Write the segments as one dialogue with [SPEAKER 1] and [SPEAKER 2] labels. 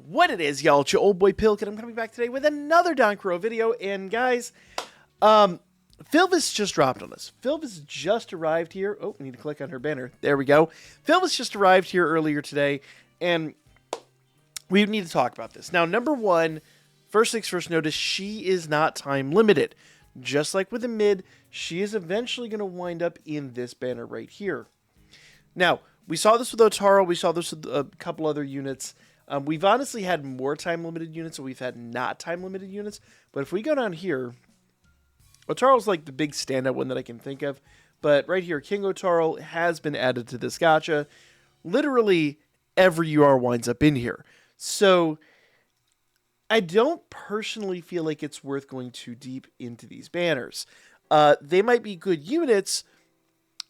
[SPEAKER 1] What it is, y'all, it's your old boy Pilk, and I'm coming back today with another Danchro video. And guys, Filvis just dropped on us. Filvis just arrived here. Oh, I need to click on her banner. There we go. Filvis just arrived here earlier today, and we need to talk about this. Now, number one, first things first, notice she is not time limited. Just like with the mid, she is eventually going to wind up in this banner right here. Now, we saw this with Otaro. We saw this with a couple other units. We've honestly had more time-limited units, and we've had not time-limited units. But if we go down here, Otaro's like the big standout one that I can think of. But right here, King Otaro has been added to this gacha. Literally, every UR winds up in here. So, I don't personally feel like it's worth going too deep into these banners. They might be good units,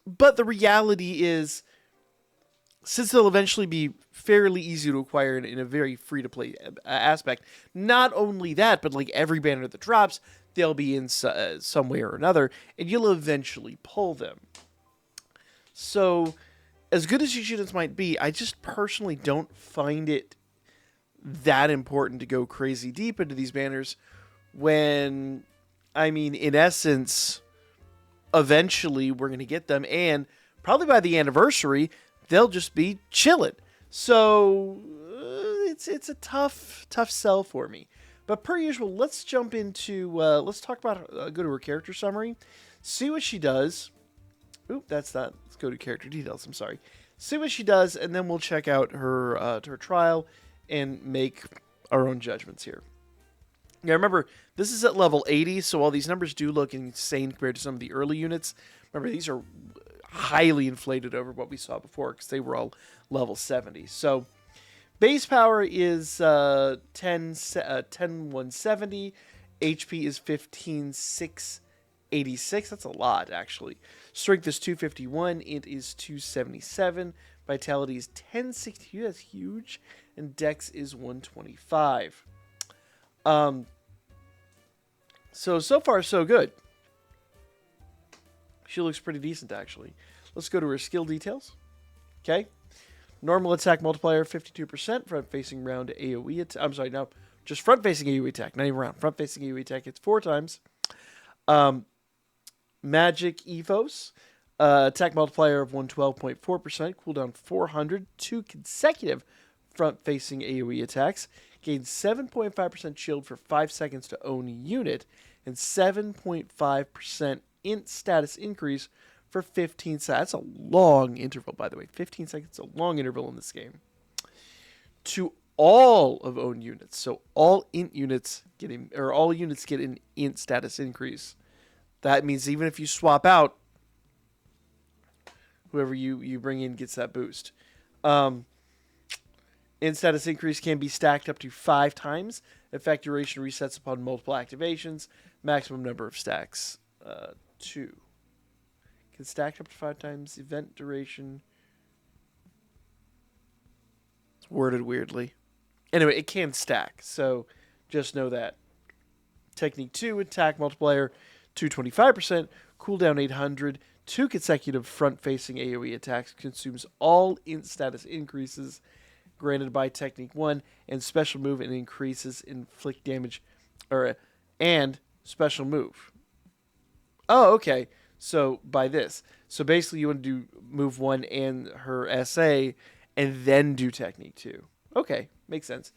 [SPEAKER 1] but the reality is, since they'll eventually be fairly easy to acquire in a very free-to-play aspect, not only that, but like every banner that drops, they'll be in some way or another, and you'll eventually pull them. So, as good as these units might be, I just personally don't find it that important to go crazy deep into these banners when, I mean, in essence, eventually we're going to get them, and probably by the anniversary, they'll just be chilling. So it's a tough sell for me. But per usual, let's jump into let's talk about go to her character summary, see what she does. Oop, that's not. Let's go to character details. I'm sorry. See what she does, and then we'll check out her trial and make our own judgments here. Now remember, this is at level 80, so while these numbers do look insane compared to some of the early units, remember these are highly inflated over what we saw before because they were all level 70. So base power is 10,170. HP is 15,686. That's a lot, actually. Strength is 251. Int is 277. Vitality is 1062. That's huge. And Dex is 125. So far, so good. She looks pretty decent, actually. Let's go to her skill details. Okay. Normal attack multiplier, 52%. Front-facing round AoE attack. I'm sorry, no. Just front-facing AoE attack, not even round. Front-facing AoE attack, it's 4 times. Magic Ethos. Attack multiplier of 112.4%. Cooldown 400. 2 consecutive front-facing AoE attacks. Gains 7.5% shield for 5 seconds to own a unit. And 7.5% int status increase for 15 seconds. That's a long interval, by the way. 15 seconds is a long interval in this game. To all of own units. So all int units all units get an int status increase. That means even if you swap out, whoever you bring in gets that boost. Int status increase can be stacked up to 5 times. Effect duration resets upon multiple activations. Maximum number of stacks, 2. Can stack up to 5 times. Event duration. It's worded weirdly. Anyway, it can stack, so just know that. Technique 2, attack multiplier, 225%. Cooldown 800. 2 consecutive front-facing AoE attacks. Consumes all int status increases granted by Technique 1, and special move and increases inflict damage, and special move. Oh, okay. So by this. So basically you want to do move 1 and her SA, and then do Technique 2. Okay, makes sense.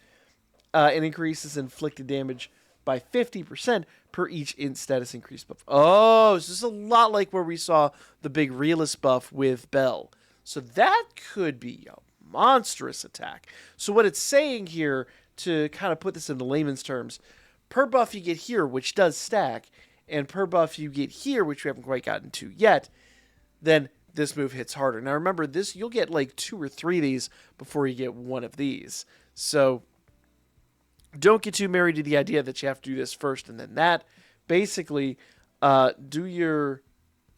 [SPEAKER 1] And increases inflicted damage by 50% per each int status increase buff. Oh, so this is a lot like where we saw the big realist buff with Bell. So that could be a monstrous attack. So what it's saying here, to kind of put this into layman's terms, per buff you get here, which does stack, and per buff you get here, which we haven't quite gotten to yet, then this move hits harder. Now remember, this you'll get like 2 or 3 of these before you get one of these. So don't get too married to the idea that you have to do this first and then that. Basically, do your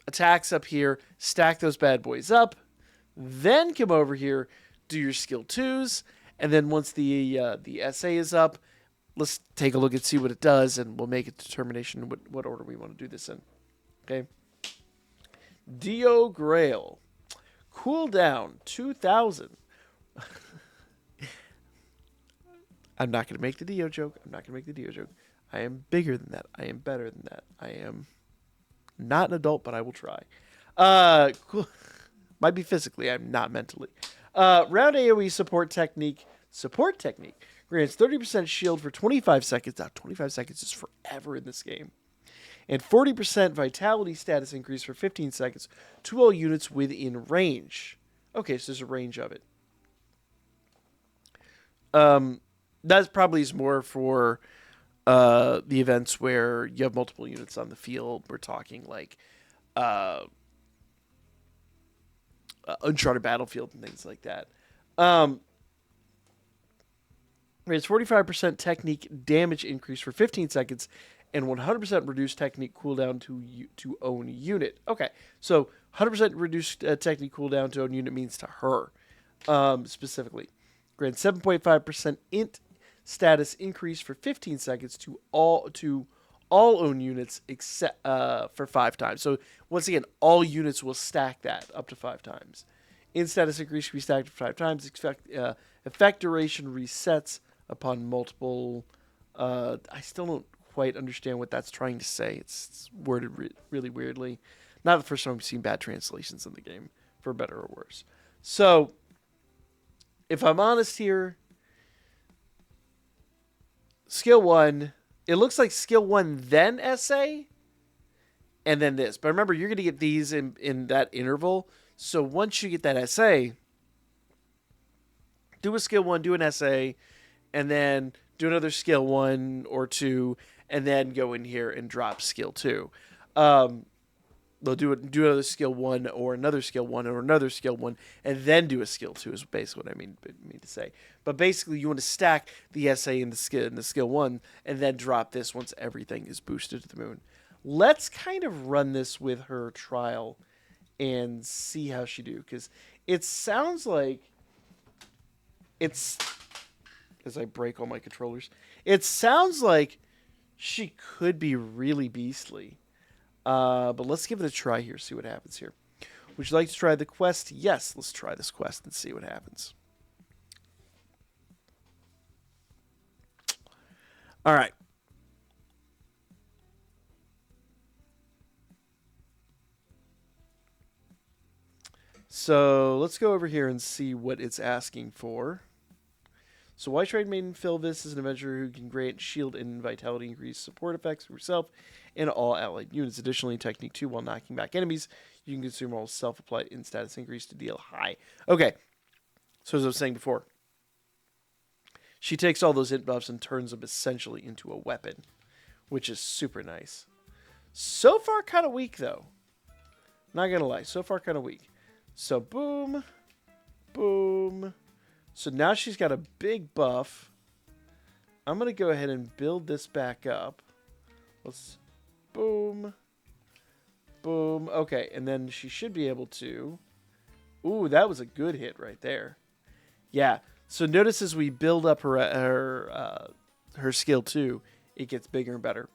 [SPEAKER 1] attacks up here, stack those bad boys up, then come over here, do your skill 2s, and then once the SA is up, let's take a look and see what it does, and we'll make a determination what order we want to do this in. Okay. Dio Grail. Cooldown 2000. I'm not going to make the Dio joke. I'm not going to make the Dio joke. I am bigger than that. I am better than that. I am not an adult, but I will try. Cool. Might be physically. I'm not mentally. Round AoE support technique. Support technique grants 30% shield for 25 seconds. Now, 25 seconds is forever in this game. And 40% vitality status increase for 15 seconds to all units within range. Okay, so there's a range of it. That probably is more for the events where you have multiple units on the field. We're talking like Uncharted Battlefield and things like that. It's 45% technique damage increase for 15 seconds and 100% reduced technique cooldown to own unit. Okay, so 100% reduced technique cooldown to own unit means to her specifically. Grant 7.5% int status increase for 15 seconds to all own units except for 5 times. So once again, all units will stack that up to 5 times. Int status increase can be stacked 5 times. Effect duration resets upon multiple. I still don't quite understand what that's trying to say. It's worded really weirdly. Not the first time we've seen bad translations in the game, for better or worse. So, if I'm honest here, skill 1, it looks like skill 1 then SA, and then this. But remember, you're going to get these in that interval. So once you get that SA, do a skill 1, do an SA, and then do another skill 1 or 2, and then go in here and drop skill 2. They'll do another skill 1 or another skill 1 or another skill 1, and then do a skill 2 is basically what I mean to say. But basically, you want to stack the SA and the skill 1, and then drop this once everything is boosted to the moon. Let's kind of run this with her trial and see how she do, because it sounds like it's, as I break all my controllers, it sounds like she could be really beastly. But let's give it a try here, see what happens here. Would you like to try the quest? Yes, let's try this quest and see what happens. All right. So let's go over here and see what it's asking for. So White Trade Maiden Filvis is an adventurer who can grant shield and vitality increase support effects for herself and all allied units. Additionally, in Technique 2, while knocking back enemies, you can consume all self-applied in status increase to deal high. Okay, so as I was saying before, she takes all those int buffs and turns them essentially into a weapon, which is super nice. So far, kind of weak, though. Not going to lie, so far kind of weak. So boom, boom. So now she's got a big buff. I'm going to go ahead and build this back up. Let's boom, boom. Okay, and then she should be able to. Ooh, that was a good hit right there. Yeah. So notice as we build up her skill 2, it gets bigger and better.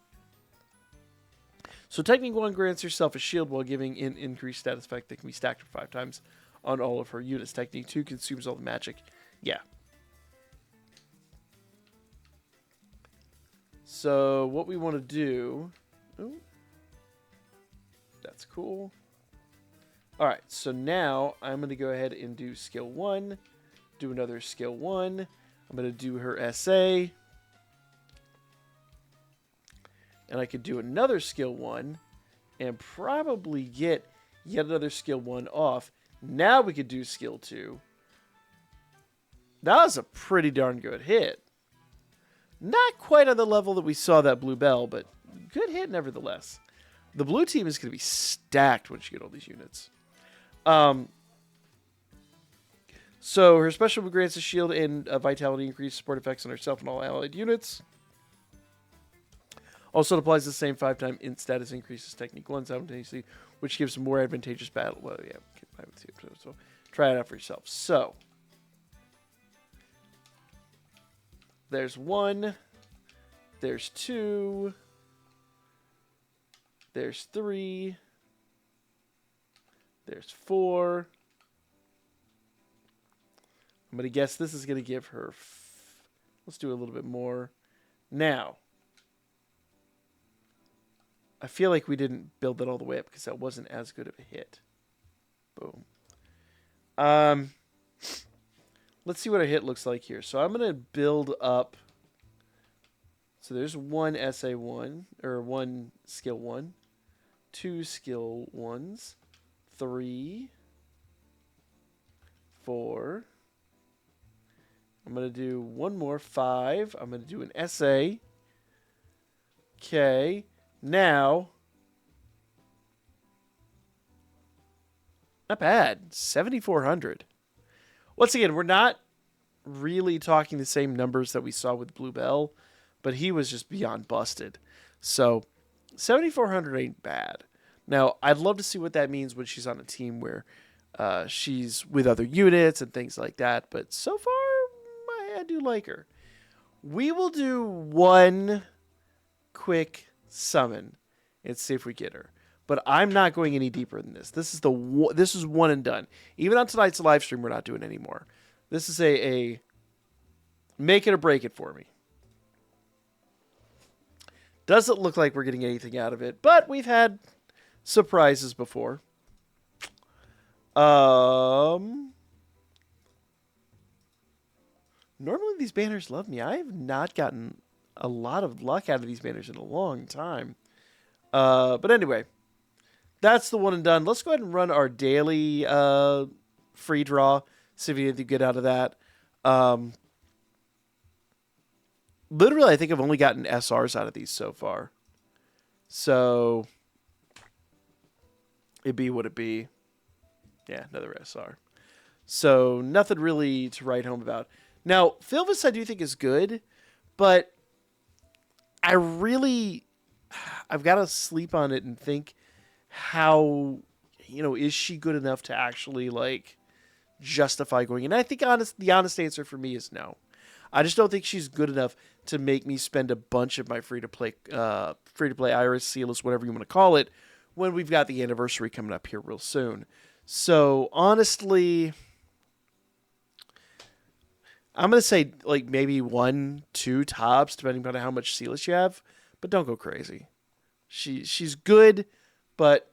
[SPEAKER 1] So Technique 1 grants herself a shield while giving an increased status effect that can be stacked for 5 times on all of her units. Technique 2 consumes all the magic. Yeah. So what we want to do... Ooh, that's cool. Alright, so now I'm going to go ahead and do skill 1. Do another skill 1. I'm going to do her SA. And I could do another skill 1 and probably get yet another skill 1 off. Now we could do skill 2. That was a pretty darn good hit. Not quite on the level that we saw that blue bell, but good hit nevertheless. The blue team is going to be stacked once you get all these units. So her special move grants a shield and a vitality increase support effects on herself and all allied units. Also, it applies the same 5-time int status increases Technique 1 simultaneously, which gives a more advantageous battle. Well, yeah, so try it out for yourself. So, there's 1, there's 2, there's 3, there's 4. I'm going to guess this is going to give her... Let's do a little bit more. Now, I feel like we didn't build that all the way up because that wasn't as good of a hit. Boom. Let's see what a hit looks like here. So I'm going to build up. So there's one SA1, or one skill 1, 2 skill 1s, 3, 4. I'm going to do one more, 5. I'm going to do an SA. Okay. Now, not bad. 7,400. Once again, we're not really talking the same numbers that we saw with Bluebell, but he was just beyond busted. So 7,400 ain't bad. Now, I'd love to see what that means when she's on a team where she's with other units and things like that. But so far, I do like her. We will do one quick summon and see if we get her. But I'm not going any deeper than this. This is one and done. Even on tonight's live stream, we're not doing any more. This is a make it or break it for me. Doesn't look like we're getting anything out of it, but we've had surprises before. Normally these banners love me. I have not gotten a lot of luck out of these banners in a long time. But anyway, that's the one and done. Let's go ahead and run our daily free draw. See if we can get out of that. Literally, I think I've only gotten SRs out of these so far. So, it'd be what it be. Yeah, another SR. So, nothing really to write home about. Now, Filvis I do think is good, but I've got to sleep on it and think how, is she good enough to actually, justify going in? And I think the honest answer for me is no. I just don't think she's good enough to make me spend a bunch of my free-to-play Iris, Selas, whatever you want to call it, when we've got the anniversary coming up here real soon. So, honestly, I'm going to say, maybe 1, 2 tops, depending on how much Selas you have, but don't go crazy. She's good, but,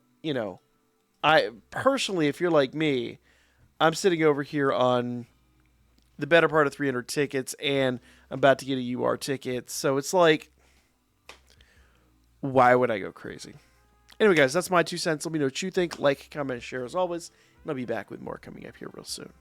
[SPEAKER 1] I personally, if you're like me, I'm sitting over here on the better part of 300 tickets, and I'm about to get a UR ticket. So it's like, why would I go crazy? Anyway, guys, that's my 2 cents. Let me know what you think. Like, comment, share as always. And I'll be back with more coming up here real soon.